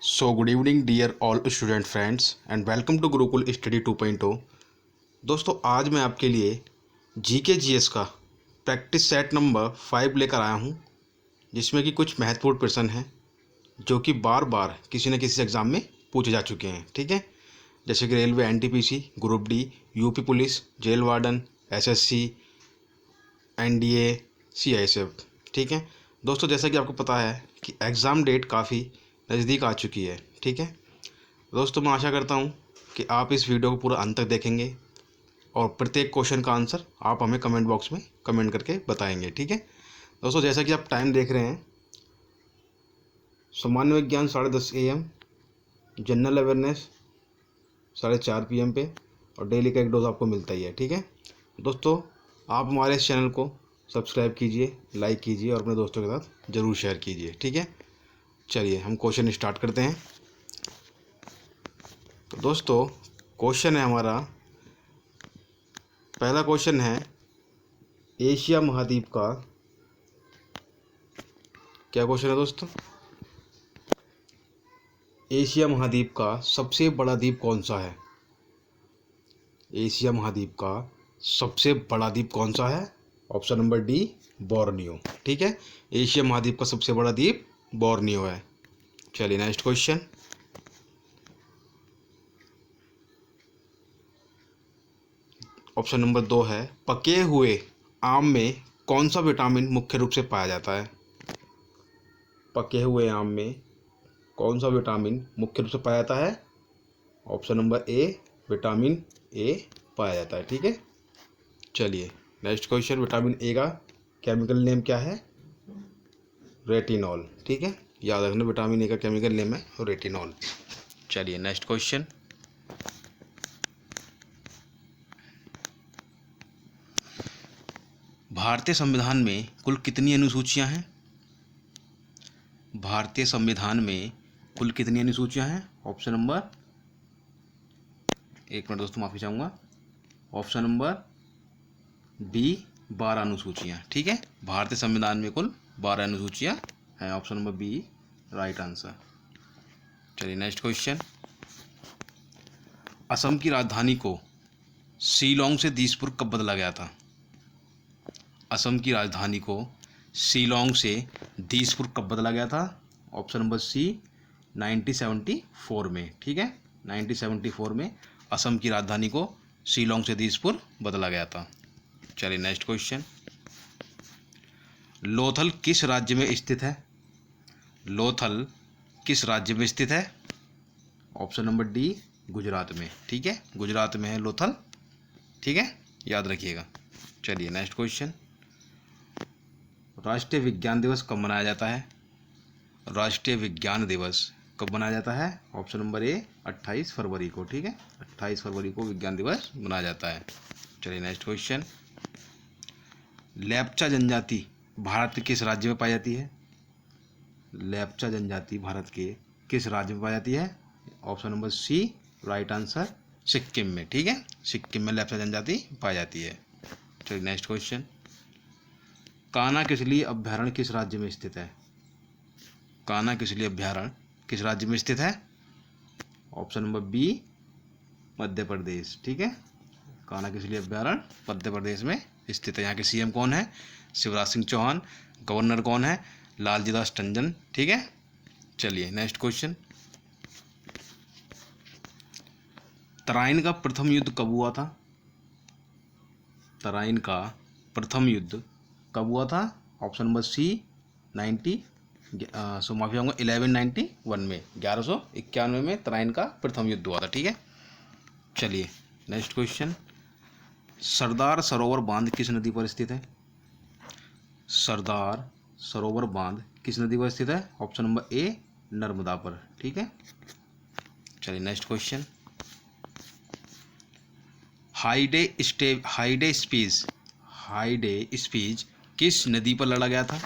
Good evening dear all student friends and welcome to Gurukul study 2.0। दोस्तों, आज मैं आपके लिए जीके जीएस का प्रैक्टिस सेट नंबर 5 लेकर आया हूं, जिसमें कि कुछ महत्वपूर्ण प्रश्न हैं जो कि बार बार किसी न किसी एग्ज़ाम में पूछे जा चुके हैं। ठीक है, जैसे कि railway, NTPC, group D, UP police, jail warden, SSC, NDA, CISF. ठीक है दोस्तों, जैसा कि आपको पता है कि एग्ज़ाम डेट काफ़ी नज़दीक आ चुकी है। ठीक है दोस्तों, मैं आशा करता हूँ कि आप इस वीडियो को पूरा अंत तक देखेंगे और प्रत्येक क्वेश्चन का आंसर आप हमें कमेंट बॉक्स में कमेंट करके बताएंगे। ठीक है दोस्तों, जैसा कि आप टाइम देख रहे हैं, सामान्य विज्ञान 10:30 AM, जनरल अवेयरनेस 4:30 PM पे, और डेली का एक डोज आपको मिलता ही है। ठीक है दोस्तों, आप हमारे इस चैनल को सब्सक्राइब कीजिए, लाइक कीजिए और अपने दोस्तों के साथ ज़रूर शेयर कीजिए। ठीक है, चलिए हम क्वेश्चन स्टार्ट करते हैं। तो दोस्तों, क्वेश्चन है हमारा, पहला क्वेश्चन है, एशिया महाद्वीप का, क्या क्वेश्चन है दोस्तों, एशिया महाद्वीप का सबसे बड़ा द्वीप कौन सा है? एशिया महाद्वीप का सबसे बड़ा द्वीप कौन सा है? Option number D, Borneo. ठीक है, एशिया महाद्वीप का सबसे बड़ा द्वीप बोर्नियो है। चलिए नेक्स्ट क्वेश्चन, ऑप्शन नंबर 2 है, पके हुए आम में कौन सा विटामिन मुख्य रूप से पाया जाता है? पके हुए आम में कौन सा विटामिन मुख्य रूप से पाया जाता है? Option number A, vitamin A पाया जाता है। ठीक है, चलिए नेक्स्ट क्वेश्चन, विटामिन ए का केमिकल नेम क्या है? रेटिनॉल। ठीक है, याद रखना, विटामिन ए का केमिकल नेम है रेटिनॉल। चलिए नेक्स्ट क्वेश्चन, भारतीय संविधान में कुल कितनी अनुसूचियां हैं? भारतीय संविधान में कुल कितनी अनुसूचियां हैं? ऑप्शन नंबर, एक मिनट दोस्तों, माफ़ी चाहूँगा, ऑप्शन नंबर बी, 12 अनुसूचियाँ। ठीक है, भारतीय संविधान में कुल 12 अनुसूचियाँ हैं। Option number B right answer. चलिए नेक्स्ट क्वेश्चन, असम की राजधानी को शिलोंग से दिसपुर कब बदला गया था? असम की राजधानी को शिलोंग से दिसपुर कब बदला गया था? ऑप्शन नंबर सी, 1974 में। ठीक है, 1974 में असम की राजधानी को शिलोंग से दिसपुर बदला गया था। चलिए नेक्स्ट क्वेश्चन, लोथल किस राज्य में स्थित है? लोथल किस राज्य में स्थित है? ऑप्शन नंबर डी, गुजरात में। ठीक है, गुजरात में है लोथल। ठीक है, याद रखिएगा। चलिए नेक्स्ट क्वेश्चन, राष्ट्रीय विज्ञान दिवस कब मनाया जाता है? राष्ट्रीय विज्ञान दिवस कब मनाया जाता है? ऑप्शन नंबर ए, 28 फरवरी को। ठीक है, 28 फरवरी को विज्ञान दिवस मनाया जाता है। चलिए नेक्स्ट क्वेश्चन, लेप्चा जनजाति भारत के किस राज्य में पाई जाती है? लेप्चा जनजाति भारत के किस राज्य में पाई जाती है? Option number C right answer, Sikkim में। ठीक है, सिक्किम में लेप्चा जनजाति पाई जाती है। चलिए नेक्स्ट क्वेश्चन, कान्हा किसली अभ्यारण्य किस राज्य में स्थित है? कान्हा किसली अभ्यारण्य किस राज्य में स्थित है? Option number B, Madhya Pradesh. ठीक है, कान्हा किसली अभ्यारण्य मध्य प्रदेश में स्थित है। यहाँ के सीएम कौन है? शिवराज सिंह चौहान। गवर्नर कौन है? लालजी दास टंडन। ठीक है, चलिए नेक्स्ट क्वेश्चन, तराइन का प्रथम युद्ध कब हुआ था? तराइन का प्रथम युद्ध कब हुआ था? ऑप्शन नंबर सी, 1191 में, 1191 में तराइन का प्रथम युद्ध हुआ था। ठीक है, चलिए नेक्स्ट क्वेश्चन, सरदार सरोवर बांध किस नदी पर स्थित है? सरदार सरोवर बांध किस नदी पर स्थित है? ऑप्शन नंबर ए, नर्मदा पर। ठीक है, चलिए नेक्स्ट क्वेश्चन, हाइडे स्पीच किस नदी पर लड़ा गया था?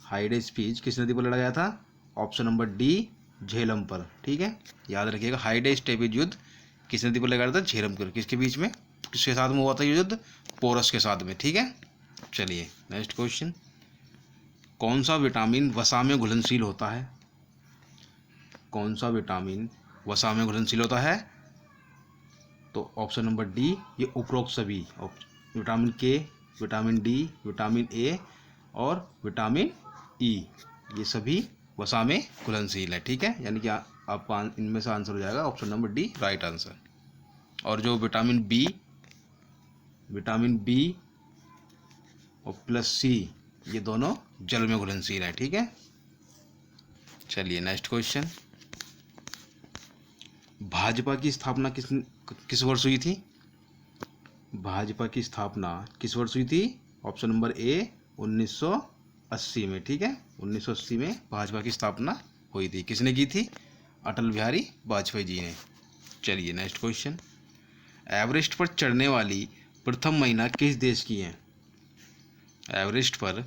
हाइडे स्पीच किस नदी पर लड़ा गया था? ऑप्शन नंबर डी, झेलम पर। ठीक है, याद रखिएगा, हाइडे स्टेपेज युद्ध किस नदी पर लड़ा गया था? झेलम पर। किसके बीच में, किसके साथ में हुआ था युद्ध? पोरस के साथ में। ठीक है, चलिए नेक्स्ट क्वेश्चन, कौन सा विटामिन वसा में घुलनशील होता है? कौन सा विटामिन वसा में घुलनशील होता है? तो ऑप्शन नंबर डी, ये उपरोक्त सभी विटामिन के, विटामिन डी, विटामिन ए और विटामिन ई, ये सभी वसा में घुलनशील है। ठीक है, यानी कि आपका इनमें से आंसर हो जाएगा option number D right answer. और जो विटामिन बी और प्लस सी, ये दोनों जल में घुलनशील है। ठीक है, चलिए नेक्स्ट क्वेश्चन। भाजपा की स्थापना किस वर्ष हुई थी? भाजपा की स्थापना किस वर्ष हुई थी? ऑप्शन नंबर ए 1980 में। ठीक है, 1980 में भाजपा की स्थापना हुई थी। किसने की थी? अटल बिहारी वाजपेयी जी ने। चलिए नेक्स्ट क्वेश्चन। एवरेस्ट पर चढ़ने वाली प्रथम महिला किस देश की है? एवरेस्ट पर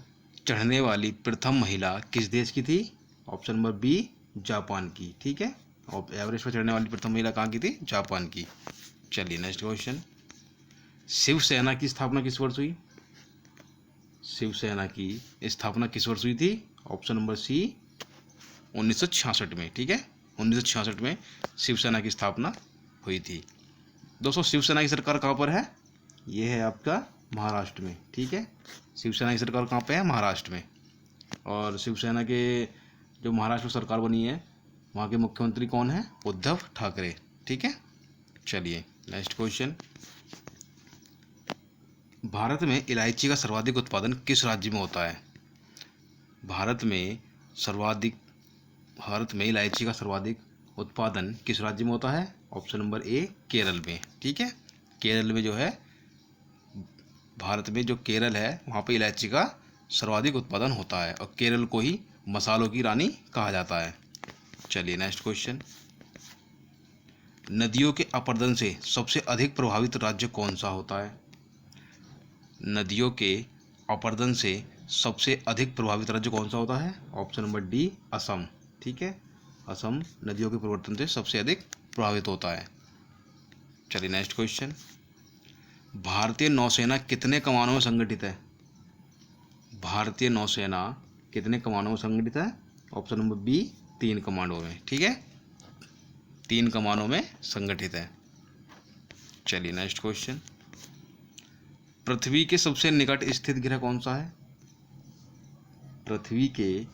चढ़ने वाली प्रथम महिला किस देश की थी? ऑप्शन नंबर बी जापान की। ठीक है, और एवरेस्ट पर चढ़ने वाली प्रथम महिला कहाँ की थी? जापान की। चलिए नेक्स्ट क्वेश्चन। शिवसेना की स्थापना किस वर्ष हुई? शिवसेना की स्थापना किस वर्ष हुई थी? ऑप्शन नंबर सी 1966 में। ठीक है, 1966 में शिवसेना की स्थापना हुई थी। दोस्तों, शिवसेना की सरकार कहाँ पर है? ये है आपका महाराष्ट्र में। ठीक है, शिवसेना की सरकार कहाँ पे है? महाराष्ट्र में। और शिवसेना के जो महाराष्ट्र में सरकार बनी है, वहाँ के मुख्यमंत्री कौन है? उद्धव ठाकरे। ठीक है, चलिए नेक्स्ट क्वेश्चन। भारत में इलायची का सर्वाधिक उत्पादन किस राज्य में होता है? भारत में इलायची का सर्वाधिक उत्पादन किस राज्य में होता है? ऑप्शन नंबर ए केरल में। ठीक है, केरल में जो है, भारत में जो केरल है वहाँ पे इलायची का सर्वाधिक उत्पादन होता है, और केरल को ही मसालों की रानी कहा जाता है। चलिए नेक्स्ट क्वेश्चन। नदियों के अपरदन से सबसे अधिक प्रभावित राज्य कौन सा होता है? नदियों के अपरदन से सबसे अधिक प्रभावित राज्य कौन सा होता है? Option number D Assam. ठीक है, असम नदियों के परिवर्तन से सबसे अधिक प्रभावित होता है। चलिए नेक्स्ट क्वेश्चन। भारतीय नौसेना कितने कमानों में संगठित है? भारतीय नौसेना कितने कमानों में संगठित है? ऑप्शन नंबर बी 3 कमांडों में। ठीक है, 3 कमानों में संगठित है। चलिए नेक्स्ट क्वेश्चन। पृथ्वी के सबसे निकट स्थित ग्रह कौन सा है? पृथ्वी के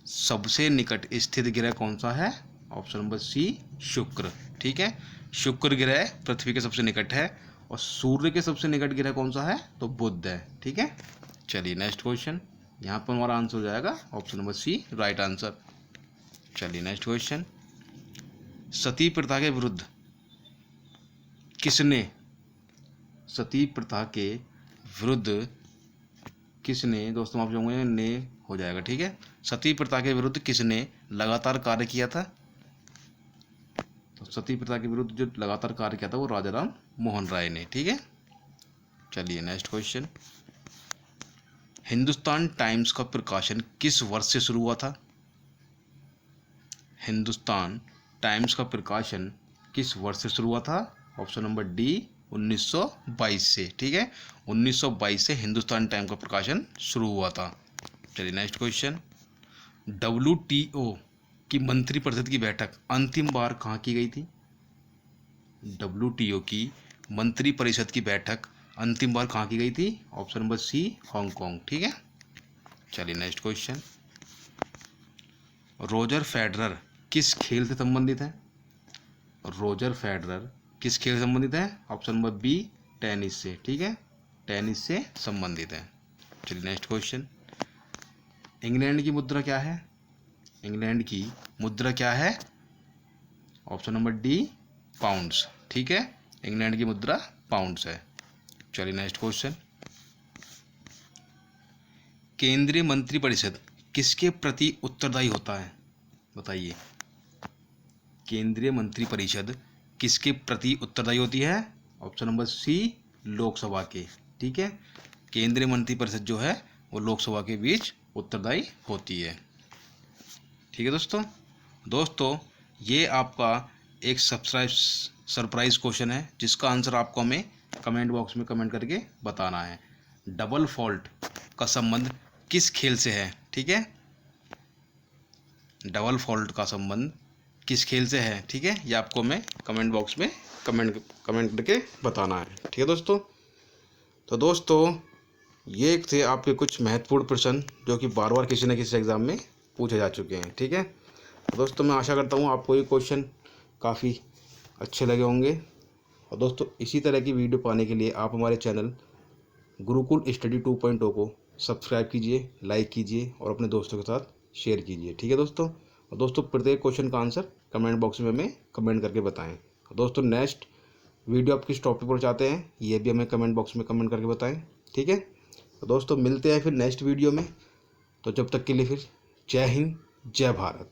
सबसे निकट स्थित ग्रह कौन सा है? ऑप्शन नंबर सी शुक्र। ठीक है, शुक्र ग्रह पृथ्वी के सबसे निकट है, और सूर्य के सबसे निकट ग्रह कौन सा है? तो बुध है। ठीक है, चलिए नेक्स्ट क्वेश्चन। यहाँ पर हमारा आंसर हो जाएगा option number C right answer. चलिए नेक्स्ट क्वेश्चन। सती प्रथा के विरुद्ध किसने सती प्रथा के विरुद्ध किसने, दोस्तों आप जो ने हो जाएगा। ठीक है, सती प्रथा के विरुद्ध किसने लगातार कार्य किया था? तो सती प्रथा के विरुद्ध जो लगातार कार्य किया था वो राजा राम मोहन राय ने। ठीक है, चलिए नेक्स्ट क्वेश्चन। हिंदुस्तान टाइम्स का प्रकाशन किस वर्ष से शुरू हुआ था? हिंदुस्तान टाइम्स का प्रकाशन किस वर्ष से शुरू हुआ था? ऑप्शन नंबर डी 1922 से। ठीक है, 1922 से हिंदुस्तान टाइम्स का प्रकाशन शुरू हुआ था। चलिए नेक्स्ट क्वेश्चन। WTO की मंत्रिपरिषद की बैठक अंतिम बार कहाँ की गई थी? WTO की मंत्रिपरिषद की बैठक अंतिम बार कहाँ की गई थी? Option number C Hong Kong. ठीक है, चलिए नेक्स्ट क्वेश्चन। रोजर फेडरर किस खेल से संबंधित है? रोजर फेडरर किस खेल से संबंधित है? ऑप्शन नंबर बी टेनिस से। ठीक है, टेनिस से संबंधित है। चलिए नेक्स्ट क्वेश्चन। इंग्लैंड की मुद्रा क्या है? इंग्लैंड की मुद्रा क्या है? Option number D pounds. ठीक है, इंग्लैंड की मुद्रा पाउंड्स है। चलिए नेक्स्ट क्वेश्चन। केंद्रीय मंत्रिपरिषद किसके प्रति उत्तरदायी होता है? बताइए, केंद्रीय मंत्रिपरिषद किसके प्रति उत्तरदायी होती है? ऑप्शन नंबर सी लोकसभा के। ठीक है, केंद्रीय मंत्रिपरिषद जो है वो लोकसभा के बीच उत्तरदायी होती है। ठीक है दोस्तों, ये आपका एक सरप्राइज क्वेश्चन है, जिसका आंसर आपको हमें कमेंट बॉक्स में कमेंट करके बताना है। डबल फॉल्ट का संबंध किस खेल से है? ठीक है, डबल फॉल्ट का संबंध किस खेल से है, ठीक है, ये आपको मैं कमेंट बॉक्स में कमेंट करके बताना है, ठीक है दोस्तों। तो दोस्तों ये थे आपके कुछ महत्वपूर्ण प्रश्न जो कि बार बार किसी न किसी एग्ज़ाम में पूछे जा चुके हैं, ठीक है। तो दोस्तों मैं आशा करता हूँ आपको ये क्वेश्चन काफ़ी अच्छे लगे होंगे। और दोस्तों इसी तरह की वीडियो पाने के लिए आप हमारे चैनल गुरुकुल स्टडी 2.0 को सब्सक्राइब कीजिए, लाइक कीजिए और अपने दोस्तों के साथ शेयर कीजिए, ठीक है दोस्तों। और दोस्तों प्रत्येक क्वेश्चन का आंसर कमेंट बॉक्स में हमें कमेंट करके बताएं। दोस्तों नेक्स्ट वीडियो आप किस टॉपिक पर चाहते हैं ये भी हमें कमेंट बॉक्स में कमेंट करके बताएं, ठीक है। तो दोस्तों मिलते हैं फिर नेक्स्ट वीडियो में। तो जब तक के लिए फिर जय हिंद, जय भारत।